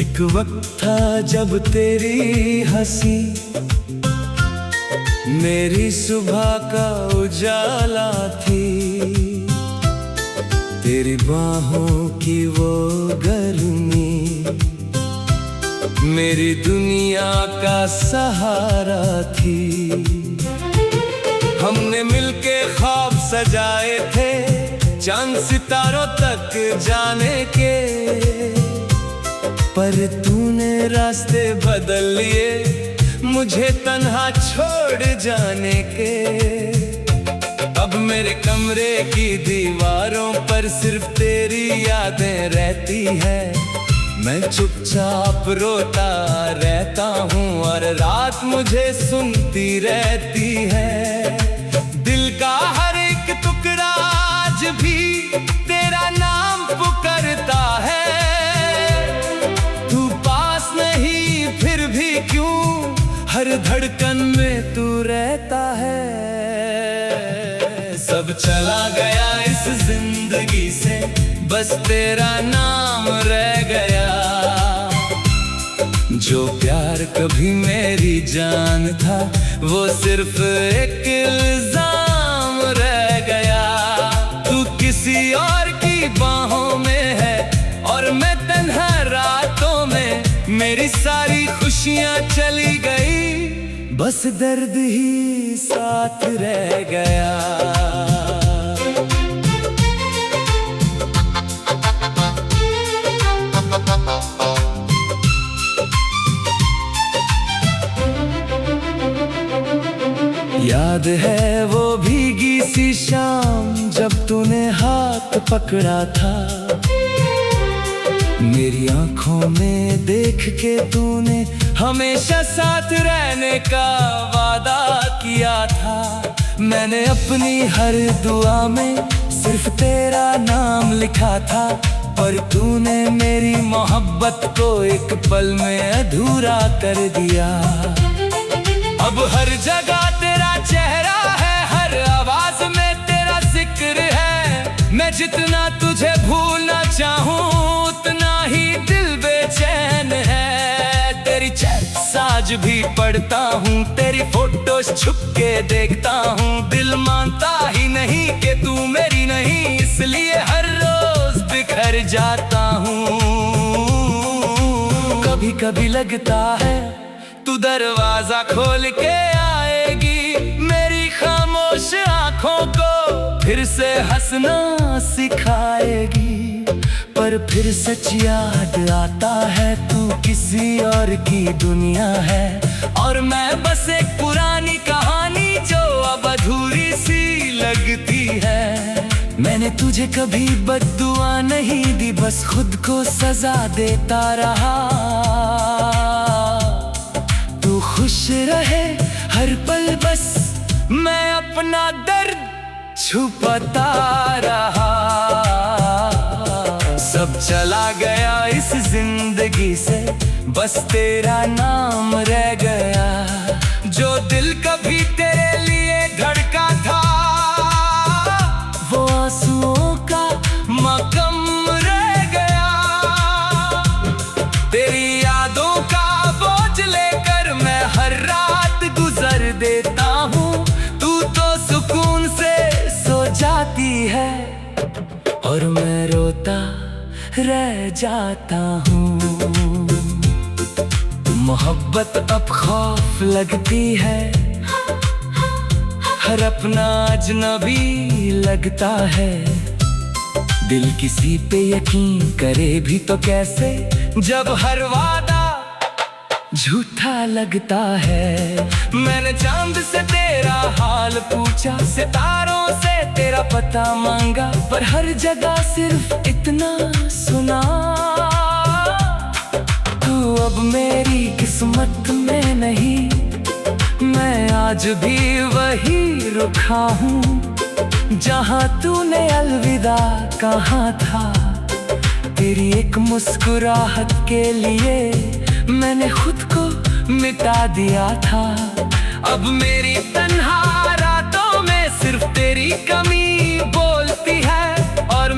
एक वक्त था जब तेरी हंसी मेरी सुबह का उजाला थी, तेरी बाहों की वो गर्मी मेरी दुनिया का सहारा थी। हमने मिलके ख्वाब सजाए थे चांद सितारों तक जाने के, पर तूने रास्ते बदल लिए मुझे तन्हा छोड़ जाने के। अब मेरे कमरे की दीवारों पर सिर्फ तेरी यादें रहती है, मैं चुपचाप रोता रहता हूँ और रात मुझे सुनती रहती है। दिल का हर एक टुकड़ा आज भी तेरा नाम पुकारता है, तू पास नहीं फिर भी क्यों हर धड़कन में तू रहता है। सब चला गया इस जिंदगी से बस तेरा नाम रह गया, जो प्यार कभी मेरी जान था वो सिर्फ एक इल्जाम रह गया। तू किसी और की बाहों में है और मैं तन्हा रातों में, मेरी सारी खुशियां चली गई बस दर्द ही साथ रह गया। याद है वो भीगी सी शाम जब तूने हाथ पकड़ा था, मेरी आंखों में देख के तूने हमेशा साथ रहने का वादा किया था। मैंने अपनी हर दुआ में सिर्फ तेरा नाम लिखा था, पर तूने मेरी मोहब्बत को एक पल में अधूरा कर दिया। अब हर जगह तेरा चेहरा है, हर आवाज में तेरा जिक्र है। मैं जितना तुझे भूलना चाहूँ उतना ही दिल बेचैन है। तेरी चैट आज भी पढ़ता हूँ, तेरी फोटोज छुप के देखता हूँ। दिल मानता ही नहीं कि तू मेरी नहीं, इसलिए हर रोज बिखर जाता हूँ। कभी कभी लगता है तू दरवाजा खोल के आएगी, मेरी खामोश आंखों को फिर से हंसना सिखाएगी। पर फिर सच याद आता है तू किसी और की दुनिया है, और मैं बस एक पुरानी कहानी जो अब अधूरी सी लगती है। मैंने तुझे कभी बद्दुआ नहीं दी, बस खुद को सजा देता रहा। तू खुश रहे हर पल बस मैं अपना दर्द छुपाता रहा। सब चला गया इस जिंदगी से बस तेरा नाम रह गया, जो दिल कभी तेरे लिए धड़का था वो आंसुओं का मकम रह गया। तेरी यादों का बोझ लेकर मैं हर रात गुजर देता हूँ, तू तो सुकून से सो जाती है और मैं रोता रह जाता हूँ। मोहब्बत अब खौफ लगती है, हर अपना अजनबी लगता है। दिल किसी पे यकीन करे भी तो कैसे, जब हर वादा झूठा लगता है। मैंने चांद से तेरा हाल पूछा, सितारों से तेरा पता मांगा, पर हर जगह सिर्फ इतना सुना, तू अब मेरी किस्मत में नहीं। मैं आज भी वही रुका हूँ जहाँ तूने अलविदा कहा था। तेरी एक मुस्कुराहट के लिए मैंने खुद को मिटा दिया था। अब मेरी तन्हा रातों में सिर्फ तेरी कमी बोलती है, और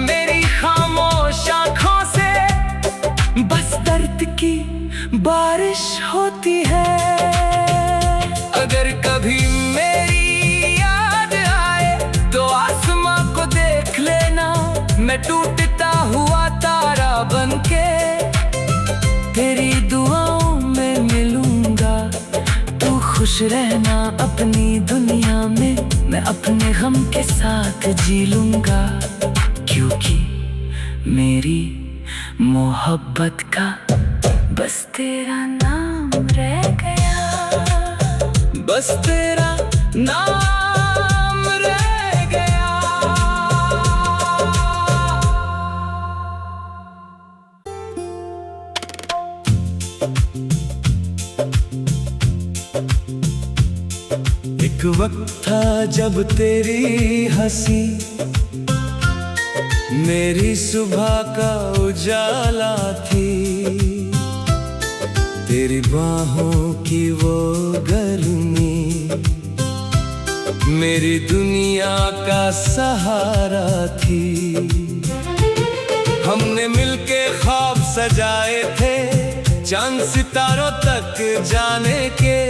मैं टूटता हुआ तारा बनके तेरी दुआओं में मिलूंगा। तू खुश रहना अपनी दुनिया में, मैं अपने गम के साथ जी लूंगा। क्योंकि मेरी मोहब्बत का बस तेरा नाम रह गया, बस तेरा नाम रह गया। एक वक्त था जब तेरी हंसी मेरी सुबह का उजाला थी, तेरी बाहों की वो गर्मी मेरी दुनिया का सहारा थी। हमने मिलके ख्वाब सजाए थे चांद सितारों तक जाने के,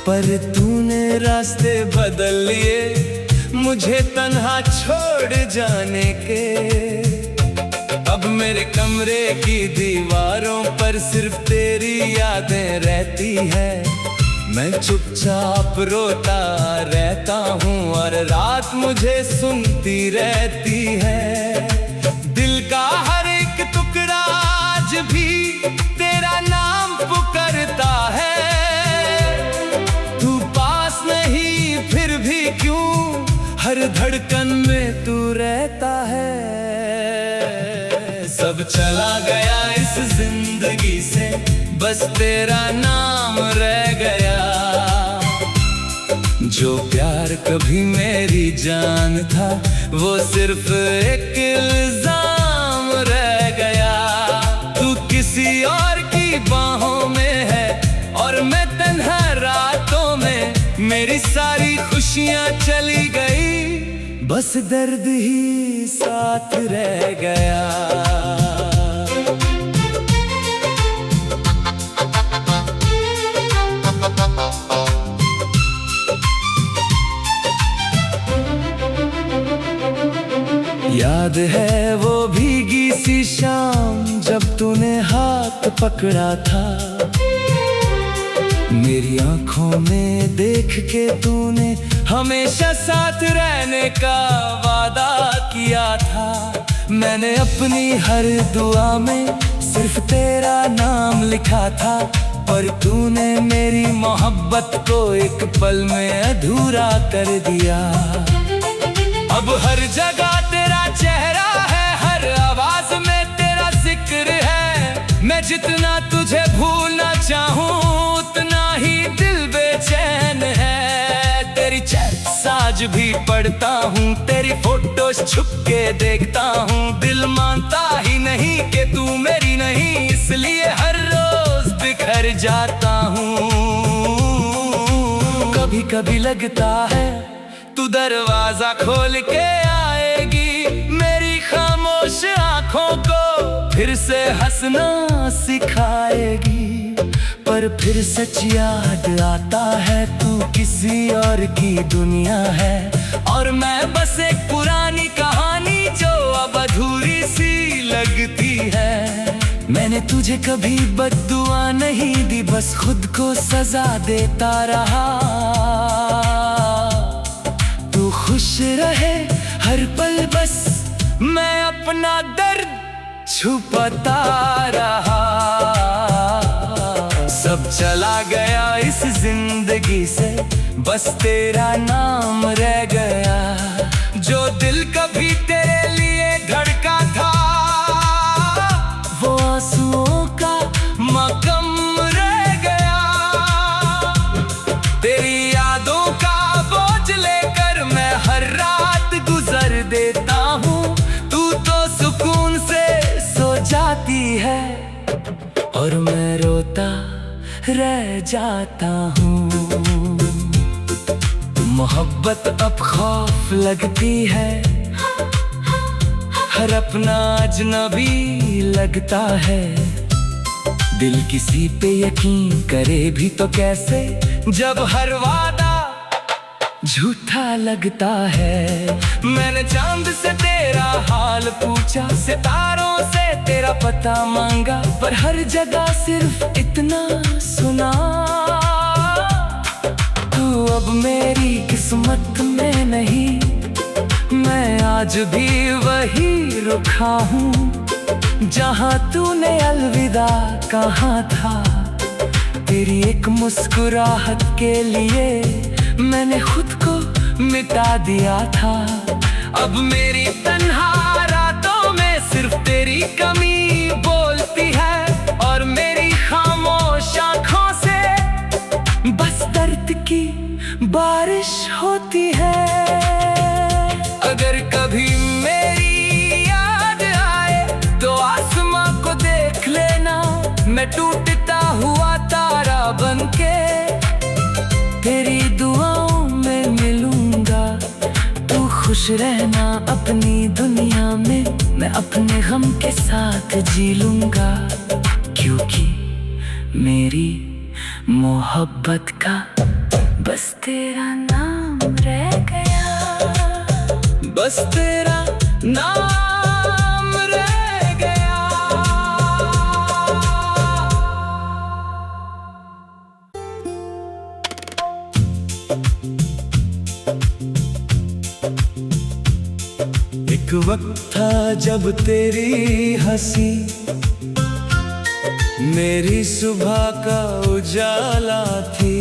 पर तूने रास्ते बदल लिए मुझे तन्हा छोड़ जाने के। अब मेरे कमरे की दीवारों पर सिर्फ तेरी यादें रहती है। मैं चुपचाप रोता रहता हूँ और रात मुझे सुनती रहती है। दिल का हर एक टुकड़ा आज भी तेरा नाम पुकारता है। तू पास नहीं फिर भी क्यों हर धड़कन में तू रहता है। सब चला गया इस जिंदगी से, बस तेरा नाम रह गया। जो प्यार कभी मेरी जान था वो सिर्फ एक इल्जाम रह गया। तू किसी और की बाहों में है और मैं तन्हा रातों में, मेरी सारी खुशियां चली गई, बस दर्द ही साथ रह गया। याद है वो भीगी सी शाम जब तूने हाथ पकड़ा था, मेरी आंखों में देख के तूने हमेशा साथ रहने का वादा किया था। मैंने अपनी हर दुआ में सिर्फ तेरा नाम लिखा था, पर तूने मेरी मोहब्बत को एक पल में अधूरा कर दिया। अब हर जगह तेरा चेहरा है, हर आवाज में तेरा जिक्र है। मैं जितना तुझे भूलना चाहूँ उतना ही दिल बेचैन है। तेरी चैट आज भी पढ़ता हूँ, तेरी फोटोज छुप के देखता हूँ। दिल मानता ही नहीं कि तू मेरी नहीं, इसलिए हर रोज बिखर जाता हूँ। कभी कभी लगता है तू दरवाजा खोल के आएगी, मेरी खामोश आंखों को फिर से हंसना सिखाएगी। पर फिर सच याद आता है तू किसी और की दुनिया है, और मैं बस एक पुरानी कहानी जो अब अधूरी सी लगती है। मैंने तुझे कभी बद्दुआ नहीं दी, बस खुद को सजा देता रहा। तू खुश रहे हर पल, बस मैं अपना दर्द छुपाता रहा। सब चला गया इस जिंदगी से, बस तेरा नाम रह गया। जो दिल कभी तेरे लिए धड़का था वो आंसुओं का मकम रह गया। तेरी यादों का बोझ लेकर मैं हर रात गुजर देता हूँ। तू तो सुकून से सो जाती है और मैं रोता रह जाता हूँ। मोहब्बत अब खौफ लगती है, हर अपना अजनबी लगता है। दिल किसी पे यकीन करे भी तो कैसे, जब हर वादा झूठा लगता है। मैंने चांद से तेरा हाल पूछा, सितारों से तेरा पता मांगा, पर हर जगह सिर्फ इतना सुना, तू अब मेरी किस्मत में नहीं। मैं आज भी वही रुका हूँ जहाँ तूने अलविदा कहा था। तेरी एक मुस्कुराहट के लिए मैंने खुद को मिटा दिया था। अब मेरी तन्हा रातों में सिर्फ तेरी कमी बोलती है, और मेरी खामोश आँखों से बस दर्द की बारिश होती है। अगर कभी मेरी याद आए तो आसमां को देख लेना, मैं टूटता हुआ तारा बनके तेरी दुआओं में मिलूंगा। तू खुश रहना अपनी दुनिया में, मैं अपने गम के साथ जी लूंगा, क्योंकि मेरी मोहब्बत का बस तेरा नाम रह गया, बस तेरा नाम रह गया। एक वक्त था जब तेरी हंसी मेरी सुबह का उजाला थी,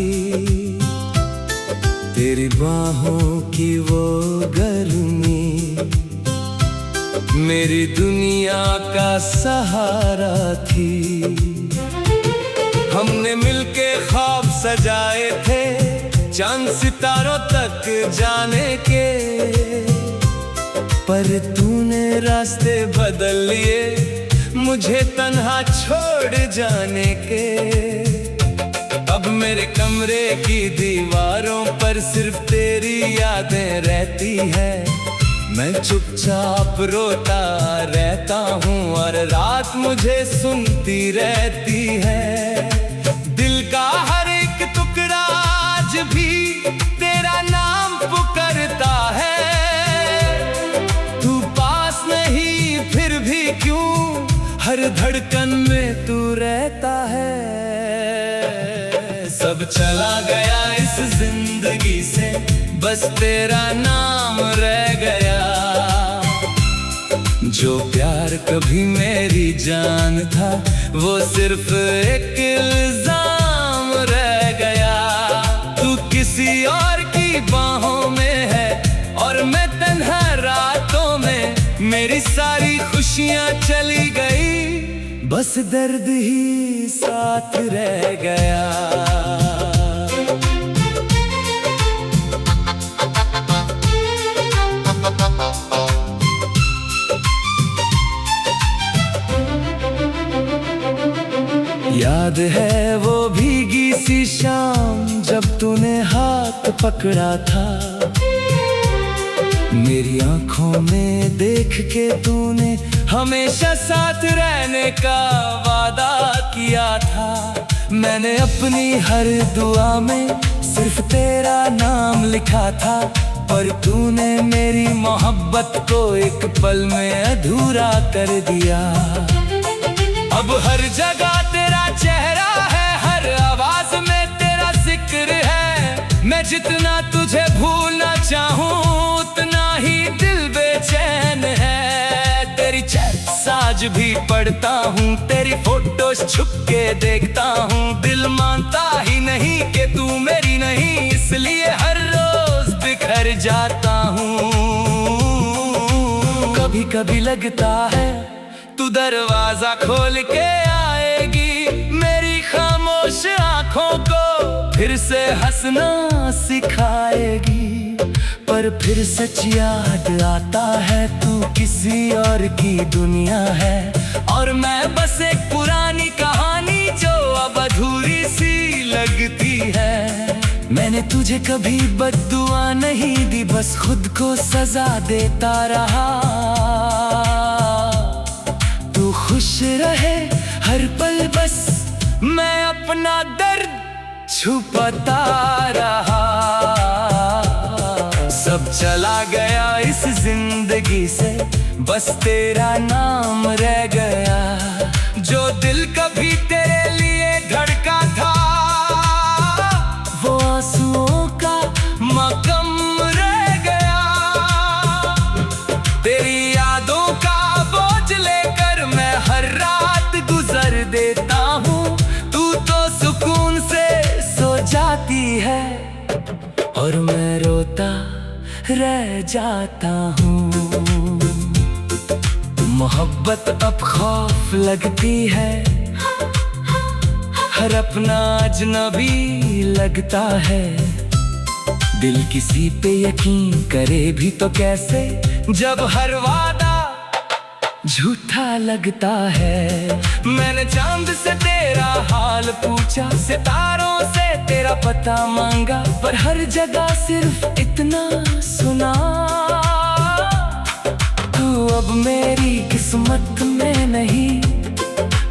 तेरी बाहों की वो गर्मी मेरी दुनिया का सहारा थी। हमने मिलके ख्वाब सजाए थे चांद सितारों तक जाने के, पर तूने रास्ते बदल लिए मुझे तन्हा छोड़ जाने के। अब मेरे कमरे की दीवारों पर सिर्फ तेरी यादें रहती है। मैं चुपचाप रोता रहता हूँ और रात मुझे सुनती रहती है। दिल का हर एक टुकड़ा आज भी तेरा नाम पुकारता है। तू पास नहीं फिर भी क्यों हर धड़कन में तू रहता है। सब चला गया इस जिंदगी से, बस तेरा नाम रह गया। जो प्यार कभी मेरी जान था वो सिर्फ एक इल्जाम रह गया। तू किसी और की बाहों में है और मैं तन्हा रातों में, मेरी सारी खुशियां चली गई, बस दर्द ही साथ रह गया। याद है वो भीगी सी शाम जब तूने हाथ पकड़ा था, मेरी आंखों में देख के तूने हमेशा साथ रहने का वादा किया था। मैंने अपनी हर दुआ में सिर्फ तेरा नाम लिखा था, पर तूने मेरी मोहब्बत को एक पल में अधूरा कर दिया। अब हर जगह तेरा चेहरा है, हर आवाज में तेरा जिक्र है। मैं जितना तुझे भूलना चाहूँ उतना ही दिल बेचैन है। तेरी चैट आज भी पढ़ता हूँ, तेरी फोटोज छुप के देखता हूँ। दिल मानता ही नहीं कि तू मेरी नहीं, इसलिए हर रोज बिखर जाता हूँ। कभी कभी लगता है तू दरवाजा खोल के आएगी, मेरी खामोश आंखों को फिर से हंसना सिखाएगी। पर फिर सच याद आता है तू किसी और की दुनिया है, और मैं बस एक पुरानी कहानी जो अब अधूरी सी लगती है। मैंने तुझे कभी बद्दुआ नहीं दी, बस खुद को सजा देता रहा। तू खुश रहे हर पल, बस मैं अपना दर्द छुपाता रहा। सब चला गया इस जिंदगी से, बस तेरा नाम रह गया। जो दिल कभी तेरे लिए धड़का था, वो आंसुओं का मकम रह गया। तेरी यादों का बोझ लेकर मैं हर रात गुजर देता हूँ। तू तो सुकून से सो जाती है और मैं रोता रह जाता हूँ। मोहब्बत अब खौफ लगती है, हर अपना अजनबी लगता है। दिल किसी पे यकीन करे भी तो कैसे, जब हर वादा झूठा लगता है। मैंने चांद से तेरा हाल पूछा, सितारों से तेरा पता मांगा, पर हर जगह सिर्फ इतना सुना, तू अब मेरी किस्मत में नहीं।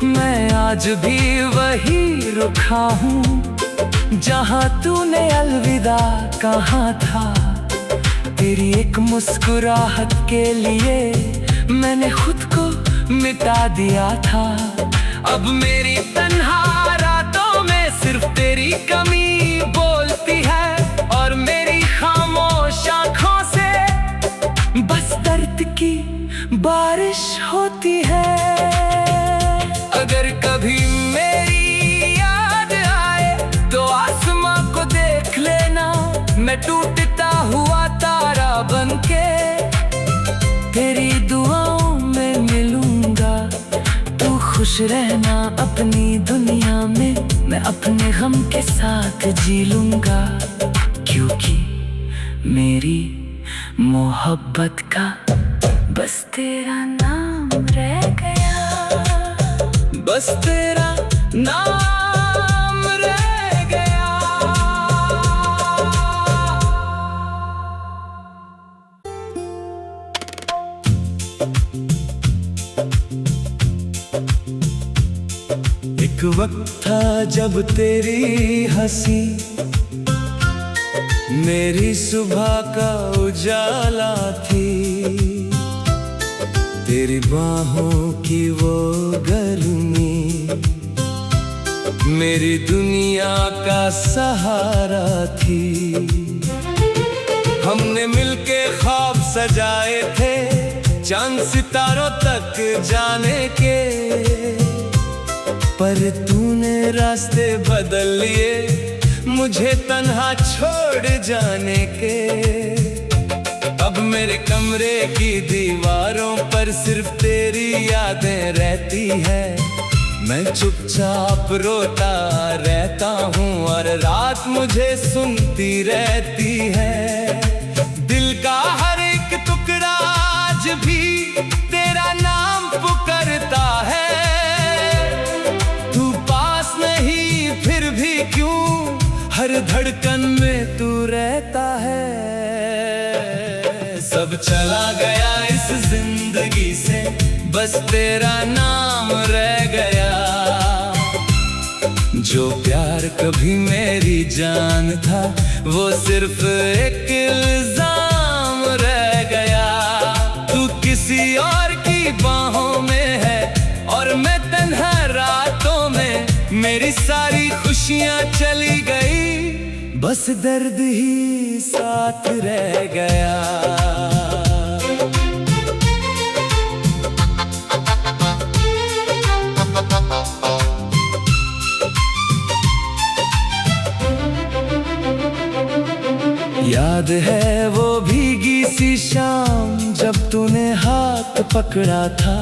मैं आज भी वही रुका हूँ जहाँ तूने अलविदा कहा था। तेरी एक मुस्कुराहट के लिए मैंने खुद को मिटा दिया था। अब मेरी तन्हा रातों में सिर्फ तेरी कमी बोलती है, और मेरी खामोश आँखों से बस दर्द की बारिश होती है। अगर कभी मेरी याद आए तो आसमां को देख लेना, मैं टूटता हुआ तारा बनके तेरी दुआओं में मिलूंगा। तू खुश रहना अपनी दुनिया में, मैं अपने गम के साथ जी लूंगा, क्योंकि मेरी मोहब्बत का बस तेरा नाम रह गया, बस तेरा नाम रह गया। एक वक्त था जब तेरी हंसी मेरी सुबह का उजाला थी। तेरी बाहों की वो गर्मी मेरी दुनिया का सहारा थी। हमने मिलके ख्वाब सजाए थे चांद सितारों तक जाने के, पर तूने रास्ते बदल लिए मुझे तन्हा छोड़ जाने के। अब मेरे कमरे की दीवारों पर सिर्फ तेरी यादें रहती है। मैं चुपचाप रोता रहता हूँ और रात मुझे सुनती रहती है। दिल का हर एक टुकड़ा आज भी तेरा नाम पुकारता है। तू पास नहीं फिर भी क्यों हर धड़कन में तू रहता है। सब चला गया इस जिंदगी से, बस तेरा नाम रह गया। जो प्यार कभी मेरी जान था वो सिर्फ एक इल्जाम रह गया। तू किसी और की बाहों में है और मैं तन्हा रातों में, मेरी सारी खुशियां चली गई, बस दर्द ही साथ रह गया। याद है वो भीगी सी शाम जब तूने हाथ पकड़ा था।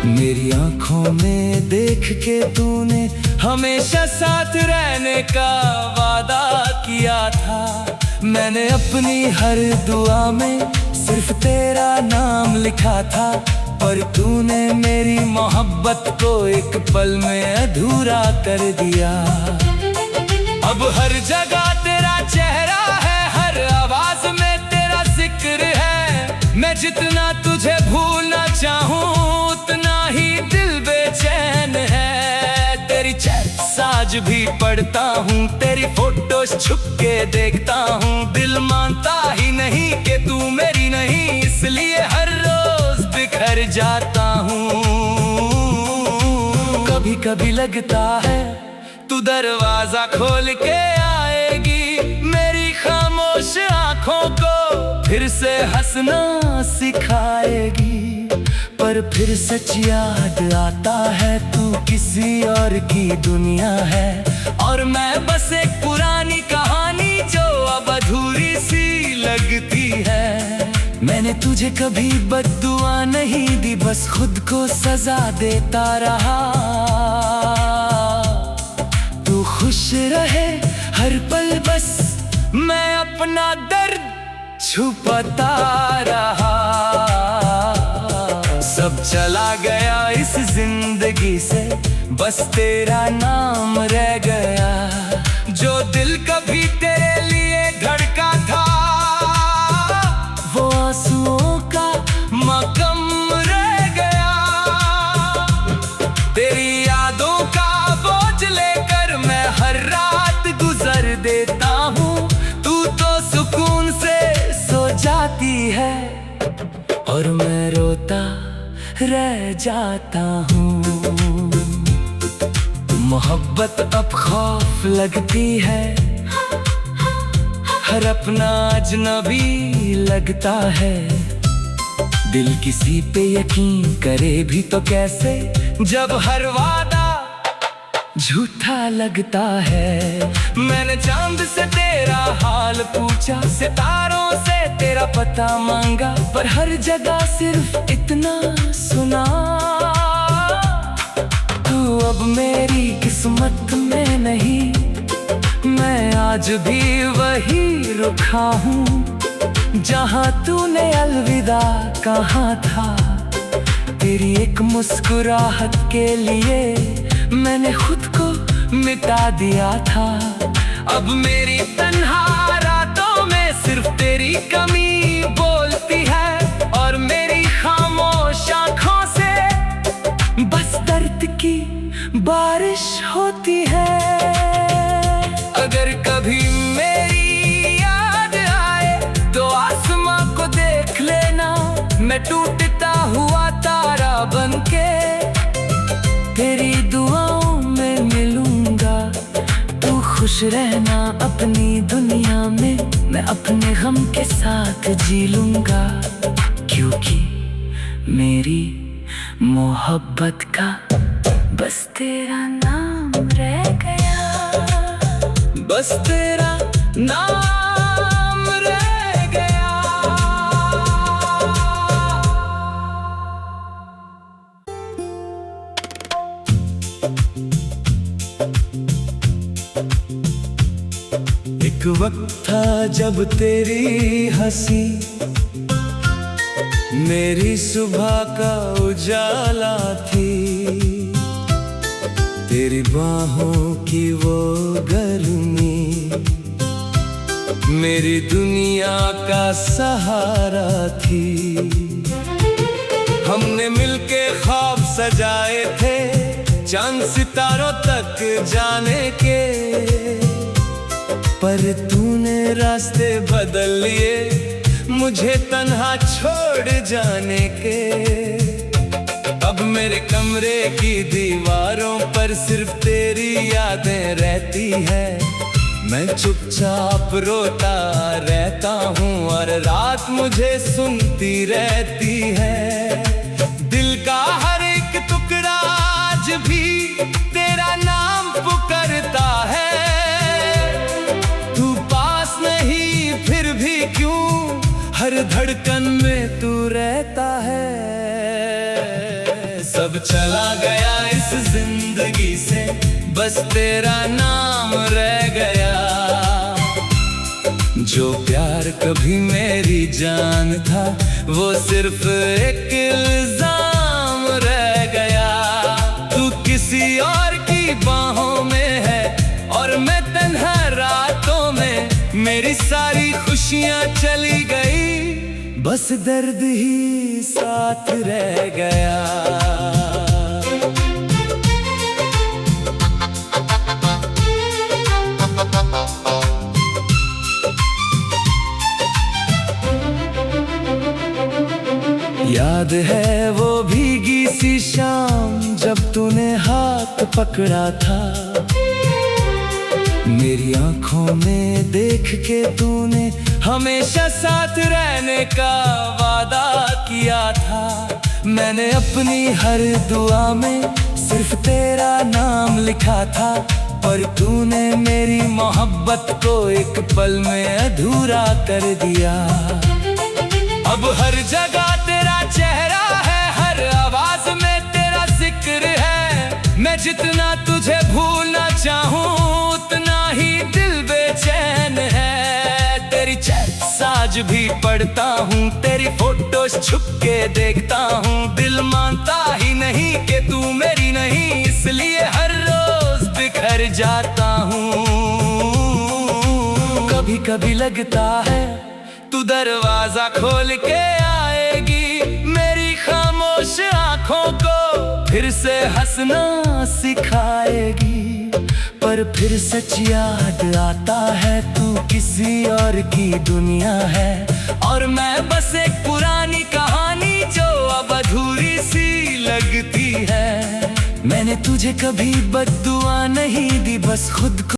मेरी आंखों में देख के तूने हमेशा साथ रहने का वादा किया था। मैंने अपनी हर दुआ में सिर्फ तेरा नाम लिखा था, पर तूने मेरी मोहब्बत को एक पल में अधूरा कर दिया। अब हर जगह तेरा चेहरा है, हर आवाज में तेरा जिक्र है। मैं जितना तुझे भूलना चाहूं उतना ही दिल बेचैन है। तेरी चर्चा आज भी पढ़ता हूँ, तेरी फोटोज छुप के देखता हूँ। दिल मानता ही नहीं कि तू मेरी नहीं, इसलिए हर रोज बिखर जाता हूँ। कभी कभी लगता है तू दरवाजा खोल के आएगी, मेरी खामोश आंखों को फिर से हंसना सिखाएगी। पर फिर सच याद आता है तू किसी और की दुनिया है, और मैं बस एक पुरानी कहानी जो अब अधूरी सी लगती है। मैंने तुझे कभी बद्दुआ नहीं दी, बस खुद को सजा देता रहा। तू खुश रहे हर पल, बस मैं अपना दर्द छुपाता रहा। सब चला गया इस जिंदगी से, बस तेरा नाम रह गया। जो दिल कभी तेरे लिए धड़का था, वो आंसुओं का मकम रह गया। तेरी यादों का बोझ लेकर मैं हर रात गुजर देता हूँ। तू तो सुकून से सो जाती है और मैं रोता रह जाता हूँ। मोहब्बत अब खौफ लगती है, हर अपना अजनबी लगता है। दिल किसी पे यकीन करे भी तो कैसे, जब हर वादा झूठा लगता है। मैंने चांद से तेरा हाल पूछा, सितारों से तेरा पता मांगा, पर हर जगह सिर्फ इतना सुना, तू अब मेरी किस्मत में नहीं। मैं आज भी वही रुका हूँ जहाँ तूने अलविदा कहा था। तेरी एक मुस्कुराहट के लिए मैंने खुद को मिटा दिया था। अब मेरी तन्हा रातों में सिर्फ तेरी कमी बोलती है, और मेरी खामोश आँखों से बस दर्द की बारिश होती है। अगर कभी मेरी याद आए तो आसमां को देख लेना, मैं टूटता हुआ तारा बनके तेरी दुआओं में मिलूंगा। तू खुश रहना अपनी दुनिया में, मैं अपने गम के साथ जी लूंगा, क्योंकि मेरी मोहब्बत का बस तेरा नाम रह गया, बस तेरा नाम रह गया। एक वक्त था जब तेरी हंसी मेरी सुबह का उजाला थी, तेरी बाहों की वो गर्मी मेरी दुनिया का सहारा थी। हमने मिलके ख्वाब सजाए थे चांद सितारों तक जाने के, पर तूने रास्ते बदल लिए मुझे तन्हा छोड़ जाने के। अब मेरे कमरे की दीवारों पर सिर्फ तेरी यादें रहती है। मैं चुपचाप रोता रहता हूँ और रात मुझे सुनती रहती है। दिल का हर एक टुकड़ा आज भी तेरा नाम पुकारता है। तू पास नहीं फिर भी क्यों हर धड़कन में तू रहता है। सब चला गया इस जिंदगी से, बस तेरा नाम रह गया। जो प्यार कभी मेरी जान था वो सिर्फ एक इल्जाम रह गया। तू किसी और की बाहों में है और मैं तन्हा रातों में, मेरी सारी खुशियां चली गई, बस दर्द ही साथ रह गया। याद है वो भीगी सी शाम जब तूने हाथ पकड़ा था। मेरी आंखों में देख के तूने हमेशा साथ रहने का वादा किया था। मैंने अपनी हर दुआ में सिर्फ तेरा नाम लिखा था, पर तूने मेरी मोहब्बत को एक पल में अधूरा कर दिया। अब हर जगह तेरा चेहरा है, हर आवाज में तेरा जिक्र है। मैं जितना तुझे भूलना चाहूँ उतना ही दिल बेचैन है। तेरी चैट आज भी पढ़ता हूँ, तेरी फोटोज छुप के देखता हूँ। दिल मानता ही नहीं कि तू मेरी नहीं, इसलिए हर रोज बिखर जाता हूँ। कभी कभी लगता है तू दरवाजा खोल के आएगी, मेरी खामोश आंखों को फिर से हंसना सिखाएगी। पर फिर सच याद आता है तू किसी और की दुनिया है, और मैं बस एक पुरानी कहानी जो अब अधूरी सी लगती है। मैंने तुझे कभी बद्दुआ नहीं दी, बस खुद को